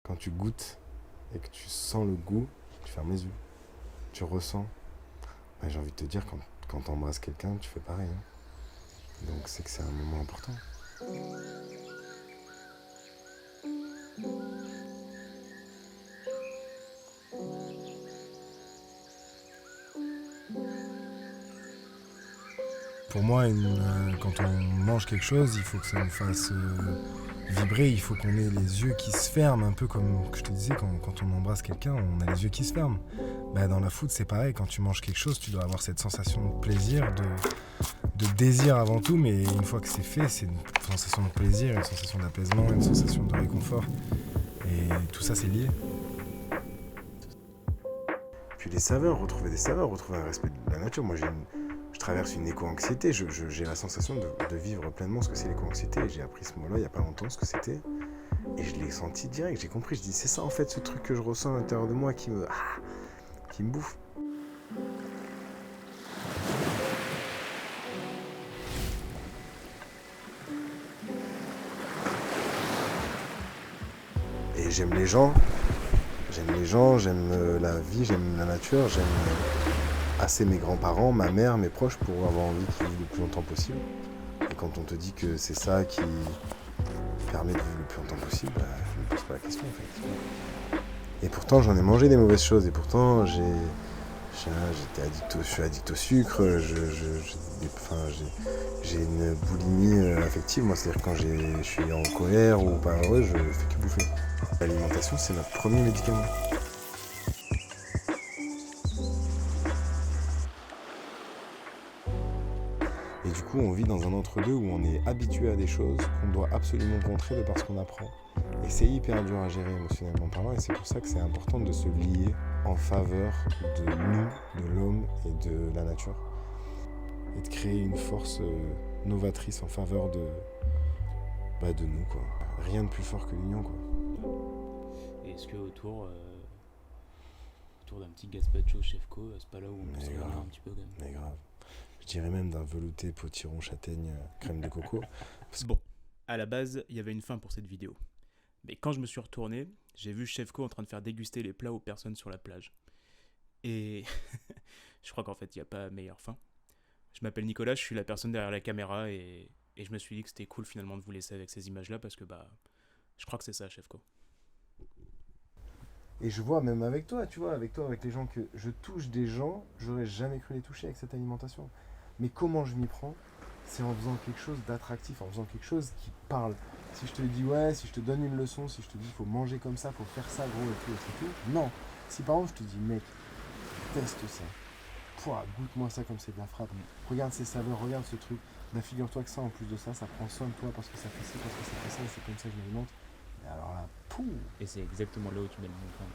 Quand tu goûtes et que tu sens le goût, tu fermes les yeux. Tu ressens. Ouais, j'ai envie de te dire, quand t'embrasses quelqu'un, tu fais pareil, hein. Donc c'est que c'est un moment important. Pour moi, quand on mange quelque chose, il faut que ça nous fasse vibrer, il faut qu'on ait les yeux qui se ferment, un peu comme je te disais, quand on embrasse quelqu'un, on a les yeux qui se ferment. Bah, dans la food, c'est pareil, quand tu manges quelque chose, tu dois avoir cette sensation de plaisir, de désir avant tout, mais une fois que c'est fait, c'est une sensation de plaisir, une sensation d'apaisement, une sensation de réconfort. Et tout ça, c'est lié. Puis les saveurs, retrouver des saveurs, retrouver un respect de la nature. Moi, je traverse une éco-anxiété. J'ai la sensation de vivre pleinement ce que c'est l'éco-anxiété. J'ai appris ce mot-là il n'y a pas longtemps, ce que c'était. Et je l'ai senti direct, j'ai compris. Je dis, c'est ça en fait, ce truc que je ressens à l'intérieur de moi qui me bouffe. Et j'aime les gens, j'aime la vie, j'aime la nature, j'aime assez mes grands-parents, ma mère, mes proches pour avoir envie qu'ils vivent le plus longtemps possible. Et quand on te dit que c'est ça qui permet de vivre le plus longtemps possible, bah, je ne me pose pas la question en fait. Et pourtant j'en ai mangé des mauvaises choses et pourtant je suis addict au sucre, j'ai une boulimie affective, moi c'est-à-dire quand je suis en colère ou pas heureux, je fais que bouffer. L'alimentation c'est notre premier médicament. Et du coup, on vit dans un entre-deux où on est habitué à des choses qu'on doit absolument contrer de par ce qu'on apprend. Et c'est hyper dur à gérer émotionnellement parlant, et c'est pour ça que c'est important de se lier en faveur de nous, de l'homme et de la nature. Et de créer une force novatrice en faveur de nous, quoi. Rien de plus fort que l'union, quoi. Et est-ce que autour d'un petit gazpacho Chefco, c'est pas là où on peut se Mais réunir grave, un petit peu quand même? mais grave. Je dirais même d'un velouté potiron châtaigne crème de coco. Bon, à la base, il y avait une fin pour cette vidéo. Mais quand je me suis retourné, j'ai vu Chefco en train de faire déguster les plats aux personnes sur la plage. Et je crois qu'en fait, il n'y a pas meilleure fin. Je m'appelle Nicolas, je suis la personne derrière la caméra et je me suis dit que c'était cool finalement de vous laisser avec ces images-là parce que je crois que c'est ça, Chefco. Et je vois même avec toi, tu vois, avec les gens que je touche des gens, j'aurais jamais cru les toucher avec cette alimentation. Mais comment je m'y prends? C'est en faisant quelque chose d'attractif, en faisant quelque chose qui parle. Si je te dis ouais, si je te donne une leçon, si je te dis faut manger comme ça, faut faire ça gros et tout, non. Si par exemple je te dis mec, teste ça. Pouah, goûte-moi ça comme c'est de la frappe. Regarde ces saveurs, regarde ce truc. Ben, figure-toi que ça, en plus de ça, ça prend soin de toi parce que ça fait ci, parce que ça fait ça, et c'est comme ça que je m'alimente. Et alors là, pouh. Et c'est exactement là où tu mets le bon point.